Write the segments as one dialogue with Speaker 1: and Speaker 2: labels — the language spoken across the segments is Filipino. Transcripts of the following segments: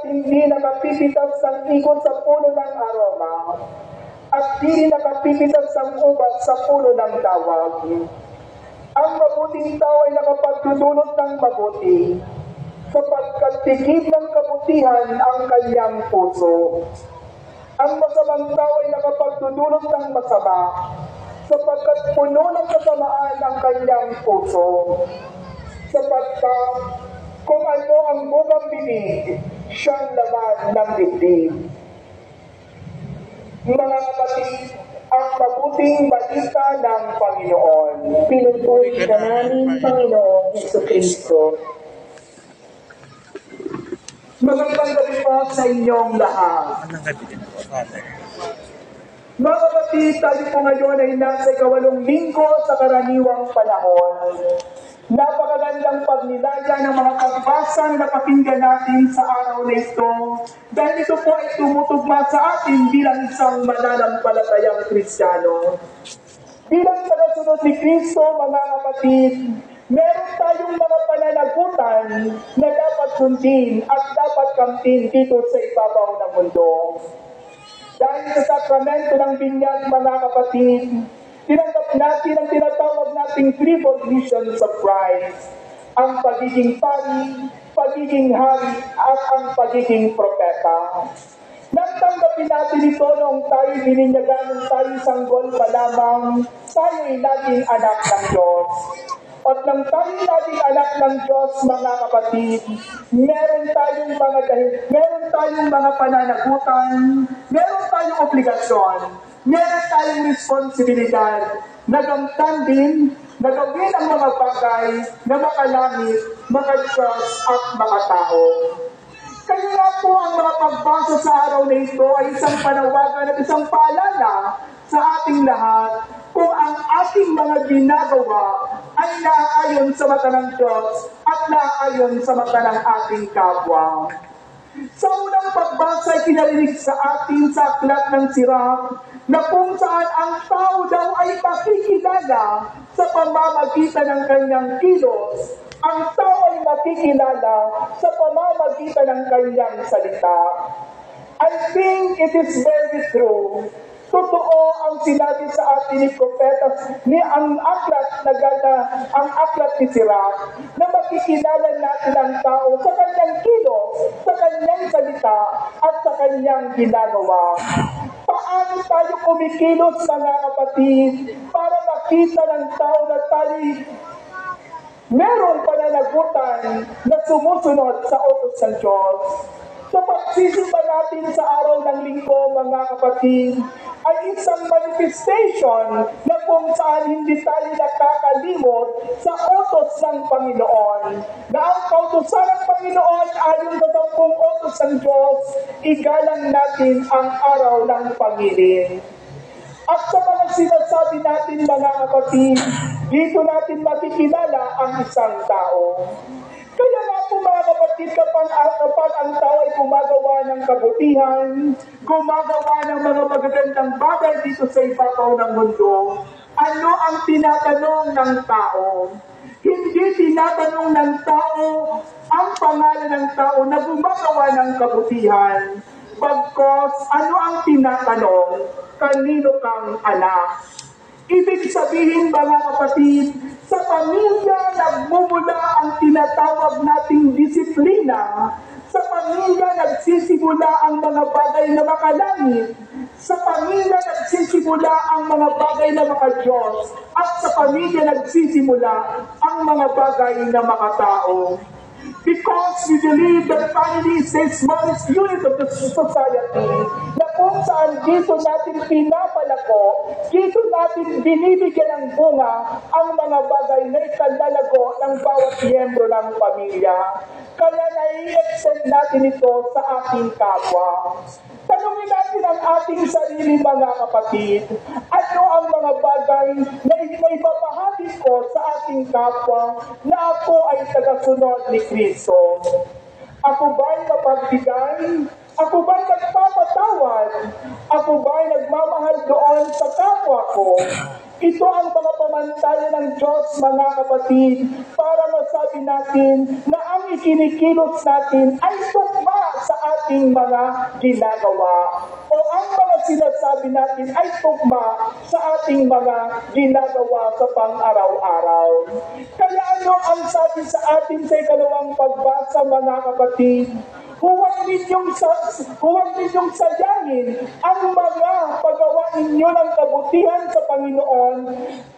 Speaker 1: hindi nakapipitaw sa ikot sa puno ng aroma, at di nakapipitaw sa ubat sa puno ng tawag. Ang mabuting tao ay nakapagdudulot ng mabuti, sapagkat tigib ng kabutihan ang kanyang puso. Ang masamang tao ay nakapagdudulot ng masama, sapagkat puno ng kasamaan ang kanyang puso. Sapagkat kung ano ang bungang bibig, siyang laman ng dibdib. Mga kapatid, ang mabuting balita ng Panginoon.
Speaker 2: Pinupuri ka namin, Panginoong Jesucristo.
Speaker 1: Magandang gabi po sa inyong lahat. Mga kapatid, tayo po ngayon ay nasa 8 linggo sa karaniwang panahon. Napakagandang pagnilaya ng mga pagbasa na napakinggan natin sa araw na ito dahil ito po ay tumutugma sa atin bilang isang mananampalatayang Kristiyano. Bilang tagasunod ni Kristo, mga kapatid, meron tayong mga pananagutan na dapat sundin at dapat kamtin dito sa ibabaw ng mundo. Dahil sa sakramento ng binyag, mga kapatid, tinanggap natin ang tinatawag nating threefold missions of Christ, ang pagiging pari, pagiging hari, at ang pagiging propeta. Nagtanggapin natin ito noong tayo bininyagan ng tayo sanggol pa lamang, tayo ay naging anak ng Diyos. At nang tayo naging anak ng Diyos, mga kapatid, meron tayong mga pananagutan, meron tayong obligasyon, meron tayong responsibilidad na gamtan din na gawin ang mga bagay na makalangit, maka-Diyos at makatao. Kaya nga po ang mga pagbasa sa araw na ito ay isang panawagan at isang paalala sa ating lahat kung ang ating mga ginagawa ay naaayon sa mata ng Diyos at naaayon sa mata ng ating kapwa. Sa unang pagbasa ay kinarinig sa atin sa aklat ng Sirach na kung saan ang tao daw ay makikilala sa pamamagitan ng kanyang kilos, ang tao ay makikilala sa pamamagitan ng kanyang salita. I think it is very true. Totoo ang sinabi sa atin ni Propeta ni ang aklat ni Sirach na makikilala natin ang tao sa kanyang kilos, sa kanyang salita at sa kanyang ginagawa. Paano tayo kumikilos, mga kapatid, para makita ng tao na tayo merong pananagutan na sumusunod sa utos ng Diyos? Sa pagsisimba natin sa araw ng linggo, mga kapatid, ay isang manifestation na kung saan hindi tayo nakakalimot sa utos ng Panginoon. Na ang kautosan ng Panginoon ayon sa 10 utos ng Diyos, igalang natin ang araw ng pag-ibig. At sa mga sinasabi natin, mga kapatid, dito natin makikilala ang isang tao. Kaya nga po, mga kapatid, kapag ang tao ay gumagawa ng kabutihan, gumagawa ng mga magagandang bagay dito sa ibabaw ng mundo, ano ang tinatanong ng tao? Hindi tinatanong ng tao ang pangalan ng tao na gumagawa ng kabutihan. Bagkos, ano ang tinatanong? Kanino kang anak? Ibig sabihin, mga kapatid, sa pamilya nagmumula ang tinatawag nating disiplina. Sa pamilya nagsisimula ang mga bagay na makalangit. Sa pamilya nagsisimula ang mga bagay na maka-Diyos. At sa pamilya nagsisimula ang mga bagay na makatao. Because we believe that family is the smallest unit of the society, na kung saan dito natin pinapalako, dito natin binibigyan ng bunga ang mga bagay na ikalalago ng bawat miyembro ng pamilya. Kaya nai-extend natin ito sa ating kapwa. Tanungin natin ang ating sarili, mga kapatid. Ano ang mga bagay na ipapahagi ko sa ating kapwa na ako ay tagasunod ni Kristo? Ako ba'y mapagbigay? Ako ba'y nagpapatawad? Ako ba'y nagmamahal doon sa kapwa ko? Ito ang mga pamantayan ng Diyos, mga kapatid, para masabi natin na ang ikinikilos natin ay tugma sa ating mga ginagawa o ang mga sinasabi natin ay tugma sa ating mga ginagawa sa pang-araw-araw. Kaya ano ang sabi sa atin sa ikalawang pagbasa, mga kapatid? Huwag ninyong sayangin ang mga paggawa ninyo ng kabutihan sa Panginoon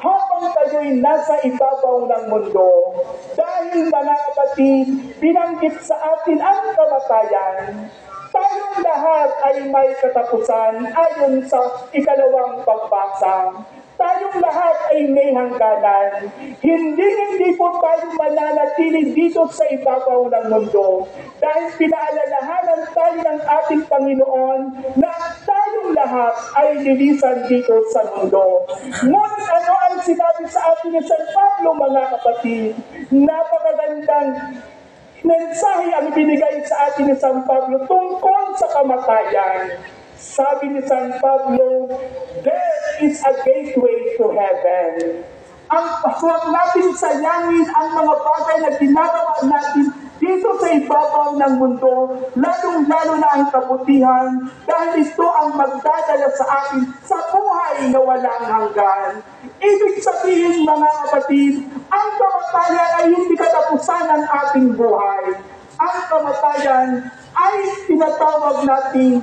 Speaker 1: habang kayo'y nasa ibabaw ng mundo. Dahil, mga kapatid, binanggit sa atin ang kamatayan. Tayong lahat ay may katapusan ayon sa ikalawang pagbasa. Tayong lahat ay may hangganan. Hindi po tayo mananatili dito sa ibabaw ng mundo. Dahil pinaalalahanan tayo ng ating Panginoon na tayong lahat ay lilisan dito sa mundo. Ngunit ano ang sinabi sa atin ni San Pablo, mga kapatid? Napakagandang mensahe ang binigay sa atin ni San Pablo tungkol sa kamatayan. Sabi ni San Pablo, there is a gateway to heaven. Huwag natin sayangin ang mga bagay na ginagawa natin dito sa ibabaw ng mundo, lalong-lalo na ang kabutihan, dahil ito ang magdadala sa atin sa buhay na walang hanggan. Ibig sabihin, mga kapatid, ang kamatayan ay hindi katapusan ng ating buhay. Ang kamatayan ay tinatawag natin.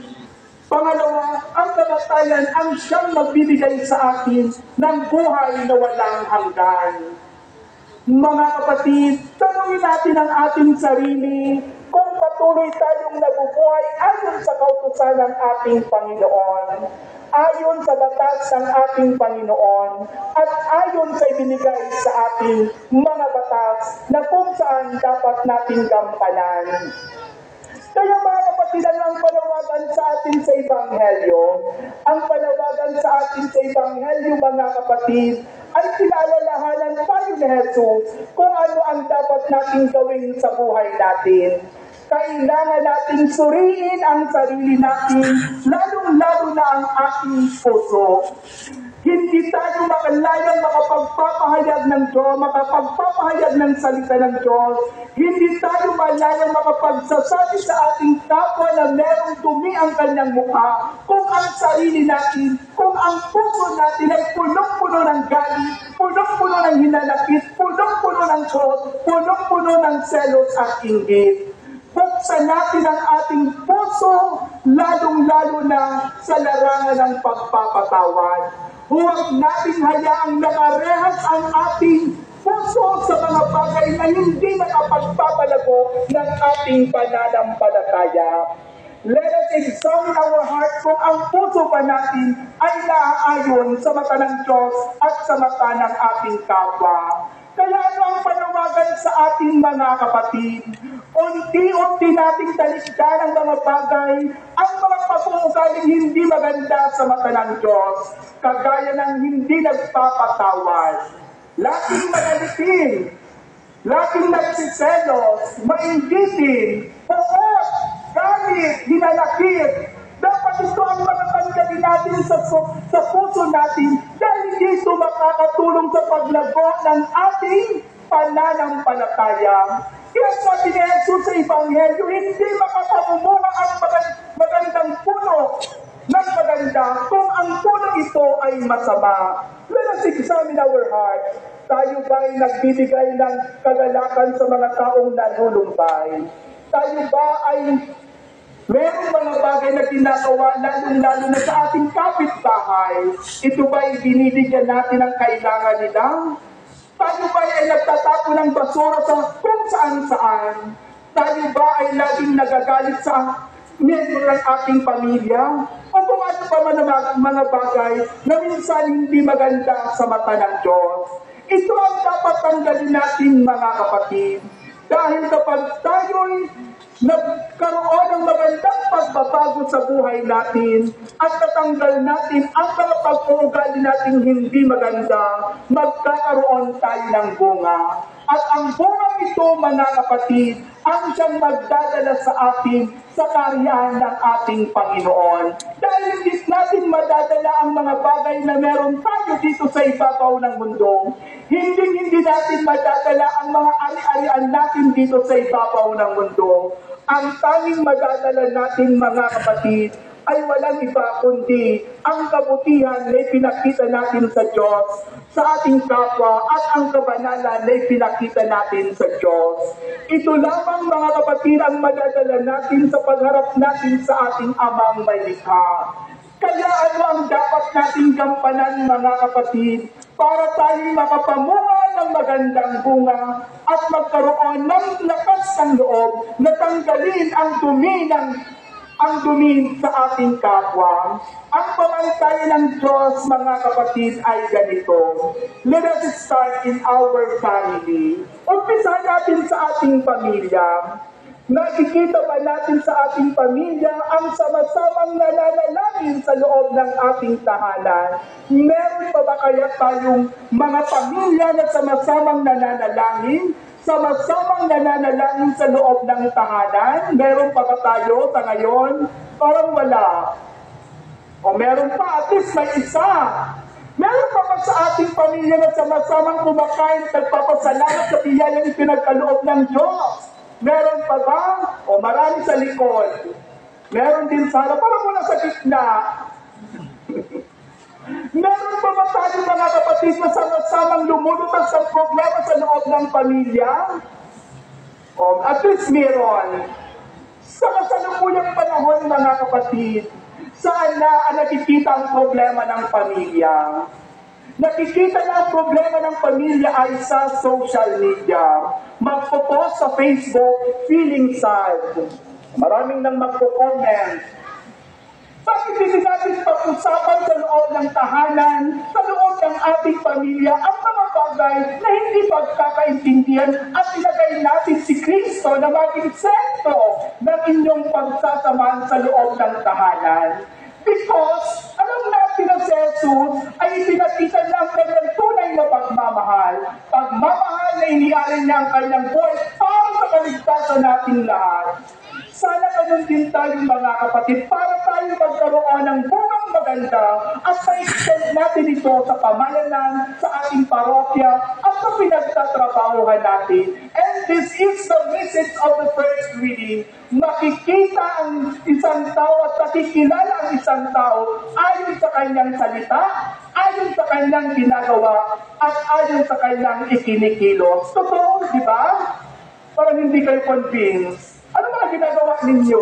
Speaker 1: Pangalawa, ang kamatayan ang siyang magbibigay sa atin ng buhay na walang hanggan. Mga kapatid, tanungin natin ang ating sarili kung patuloy tayong nabubuhay ayon sa kautusan ng ating Panginoon, ayon sa batas ng ating Panginoon, at ayon sa ibinigay sa ating mga batas na kung saan dapat nating gampanan. Kaya mga kapatid, ang panawagan sa atin sa Ebanghelyo, ang panawagan sa atin sa Ebanghelyo, mga kapatid, ay pinaalalahanan tayo ni Jesus kung ano ang dapat nating gawin sa buhay natin. Kailangan nating suriin ang sarili natin, lalong-lalo na ang ating puso. Hindi tayo makalayang makapagpapahayag ng Diyos, makapagpapahayag ng salita ng Diyos. Hindi tayo malayang makapagsasabi sa ating kapwa na merong dumi ang kanyang mukha kung ang sarili natin, kung ang puso natin ay punong-puno ng galit, punong-puno ng hinanakit, punong-puno ng Diyos, punong-puno ng selos at inggit. Buksan natin ang ating puso, lalong-lalo na sa larangan ng pagpapatawad. Huwag natin hayaang nakarehas ang ating puso sa mga bagay na hindi nakapagpapalago ng ating pananampalataya. Let us examine our heart kung ang puso pa natin ay naaayon sa mata ng Diyos at sa mata ng ating kapwa. Kaya ano ang panawagan sa ating mga kapatid? Unti-unti nating talikdan ang mga bagay, ang mga pag-uugaling hindi maganda sa mata ng Diyos, kagaya ng hindi nagpapatawad, laging manalitin, laging nagsiselos, mainggitin, puot, galit, hinanakit. Dapat ito ang mga tanggalin natin sa puso natin dahil dito makakatulong sa paglago ng ating pananampalataya. Kaya sabi ni Jesus sa Ebanghelyo, hindi makapamumunga ang magandang puno ng maganda kung ang puno ito ay masama. Let us examine our heart. Tayo ba ay nagbibigay ng kagalakan sa mga taong nalulumbay? Tayo ba ay merong mga bagay na ginagawa lalo na sa ating kapitbahay? Ito ba ay binibigyan natin ang kailangan nila? Tayo ba ay nagtatapo ng basura sa kung saan-saan? Tayo ba ay laging nagagalit sa miyembro ng ating pamilya? O kung ano pa man mga bagay na minsan hindi maganda sa mata ng Diyos? Ito ang dapat tanggalin natin, mga kapatid. Dahil kapag tayo'y nagkaroon ng magandang pagbabago sa buhay natin at natanggal natin ang mga pag-uugali natin hindi maganda, magkakaroon tayo ng bunga. At ang bunga ito, mga kapatid, ang siyang magdadala sa atin sa kaharian ng ating Panginoon. Dahil hindi natin madadala ang mga bagay na meron tayo dito sa ibabaw ng mundo. Hindi natin madadala ang mga ari-arian natin dito sa ibabaw ng mundo. Ang tanging madadala natin, mga kapatid, ay walang iba kundi ang kabutihan na ipinakita natin sa Diyos, sa ating kapwa, at ang kabanalan na ipinakita natin sa Diyos. Ito lamang, mga kapatid, ang madadala natin sa pagharap natin sa ating Amang Malikha. Kaya ano ang dapat nating gampanan, mga kapatid, para tayo makapamunga ng magandang bunga at magkaroon ng lakas ng loob na tanggalin ang dumi sa ating kapwa. Ang pamantay ng Diyos, mga kapatid, ay ganito. Let us start in our family. Umpisa natin sa ating pamilya. Nakikita ba natin sa ating pamilya ang sama-samang nananalangin sa loob ng ating tahanan? Meron pa ba kaya tayong mga pamilya na sama-samang nananalangin? Sama-samang nananalangin sa loob ng tahanan? Meron pa ba tayo sa ngayon? Parang wala. O meron pa, at least may isa. Meron pa ba sa ating pamilya na sama-samang kumakain, nagpapasalamat sa biyayang ipinagkaloob ng Diyos? Meron pa ba? O marami sa likod. Meron din sana, parang wala sa gitna. Meron pa ba tayo, mga kapatid, na sama-samang lumulutas sa problema sa loob ng pamilya? O, at least meron. Sa kasalukuyang panahon, mga kapatid, saan na nakikita ang problema ng pamilya? Nakikita na ang problema ng pamilya ay sa social media. Magpo-post sa Facebook, feeling sad. Maraming nang magpo-comment. Bakit hindi natin pag-usapan sa loob ng tahanan, sa loob ng ating pamilya, ang mga bagay na hindi pagkakaintindihan at ilagay natin si Kristo na maging sentro ng inyong pagsasamahan sa loob ng tahanan? Because, alam natin na si Jesus ay pinakita niya ang kanyang tunay na pagmamahal. Pagmamahal na inialin niya ang kanyang buhay para sa kaligtasan natin lahat. Sana ganun din tayo, mga kapatid, para tayo magkaroon ng bungang maganda at sa-extend natin ito sa pamayanan, sa ating parokya, at sa pinagtatrabahuhan natin. And this is the message of the first reading. Makikita ang isang tao at nakikilala ang isang tao ayon sa kanyang salita, ayon sa kanyang ginagawa, at ayon sa kanyang ikinikilos. Totoo, di ba? Parang hindi kayo convinced. Ano mga ginagawa ninyo?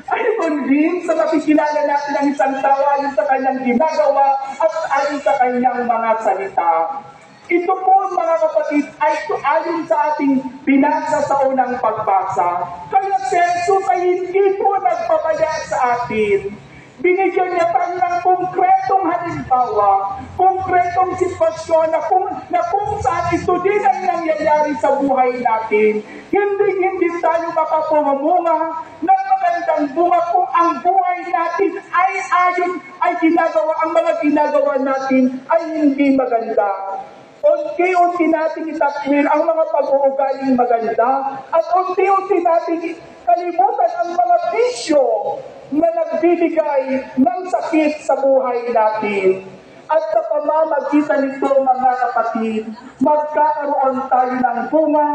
Speaker 1: Ay convinced na nakikilala natin ang isang tao ayon sa kanyang ginagawa at ayon sa kanyang mga salita. Ito po, mga kapatid, ay ayon sa ating binasa sa unang pagbasa. Kaya si Jesus ay hindi po nagpapaya sa atin. Binigyan niya tayo ng konkretong halimbawa, konkretong sitwasyon na kung saan ito din ang nangyayari sa buhay natin. Hindi tayo makapumunga ng magandang bunga kung ang buhay natin ay ginagawa, ang mga ginagawa natin ay hindi maganda. Unti-unti natin itakwil ang mga pag-uugaling maganda at unti-unti natin kalimutan ang mga bisyo na nagbibigay ng sakit sa buhay natin. At sa pamamagitan nito, mga kapatid, magkakaroon tayo ng bunga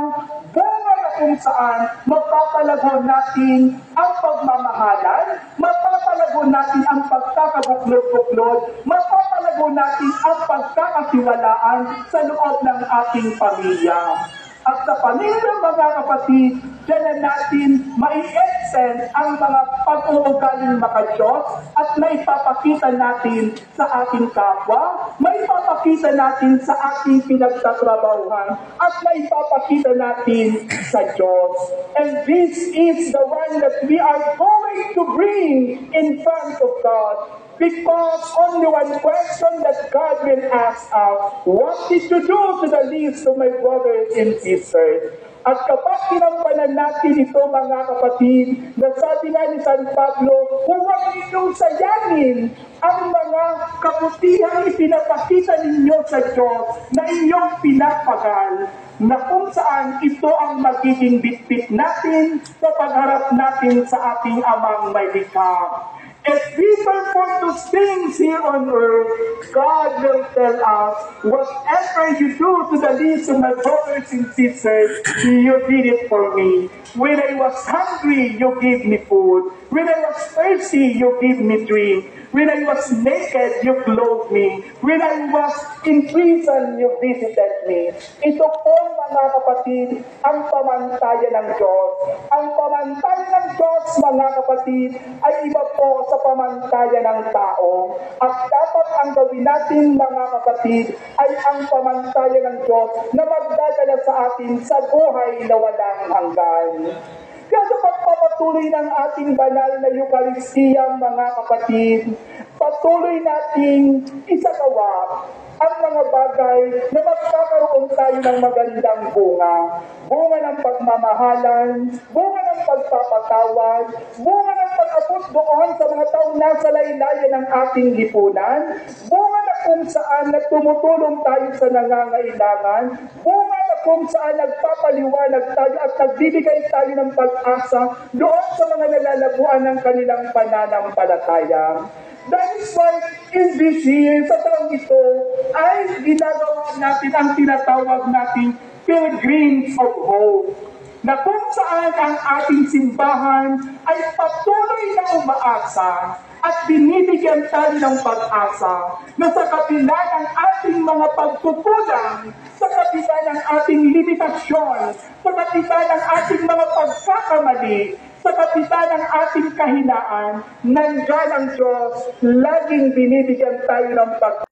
Speaker 1: na kung saan mapapalago natin ang pagmamahalan, mapapalago natin ang pagkakabuklod-buklod, mapapalago natin ang pagkakatiwalaan sa loob ng ating pamilya. At sa pamilya, mga kapatid, dyan na natin mai-extend ang mga pag-uugaling makadiyos at maipapakita natin sa ating kapwa, maipapakita natin sa ating pinagtatrabahuhan, at maipapakita natin sa Diyos. And this is the one that we are going to bring in front of God. Because only one question that God will ask us, what did you do to the least of my brothers and sisters? At kapag tinampanan natin ito, mga kapatid, na sabi nga ni San Pablo, huwag ninyong sayangin ang mga kabutihang ipinapakita ninyo sa Diyos na inyong pinapagal, na kung saan ito ang magiging bitbit natin sa pagharap natin sa ating Amang may likha. If we perform those things here on earth, God will tell us, whatever you do to the least of my brothers and sisters, you did it for me. When I was hungry, you gave me food. When I was thirsty, you gave me drink. When I was naked, you clothed me. When I was in prison, you visited me. Ito po, mga kapatid, ang pamantayan ng Diyos. Ang pamantayan ng Diyos, mga kapatid, ay iba po sa pamantayan ng tao. At dapat ang gawin natin, mga kapatid, ay ang pamantayan ng Diyos na magdadala sa atin sa buhay na walang hanggan. Kaya sa pagpapatuloy ng ating banal na Eucharistia, mga kapatid, patuloy nating isagawa ang mga bagay na magkakaroon tayo ng magandang bunga. Bunga ng pagmamahalan, bunga ng pagpapatawad, bunga ng pag-abot doon sa mga taong nasa laylayan ng ating lipunan, bunga na kung saan tumutulong tayo sa nangangailangan, bunga na kung saan nagpapaliwanag tayo at nagbibigay tayo ng pag-asa doon sa mga nalalabuan ng kanilang pananampalataya. That is why in this year, sa taong ito, ay ginagawa natin ang tinatawag nating Pilgrims of Hope, na kung saan ang ating simbahan ay patuloy na umaasa at binibigyan tayo ng pag-asa na sa kabila ng ating mga pagkukulang, sa kabila ng ating limitasyon, sa kabila ng ating mga pagkakamali, sa kabila ng ating kahinaan, nandiyan ang Diyos, laging binibigyan tayo ng pag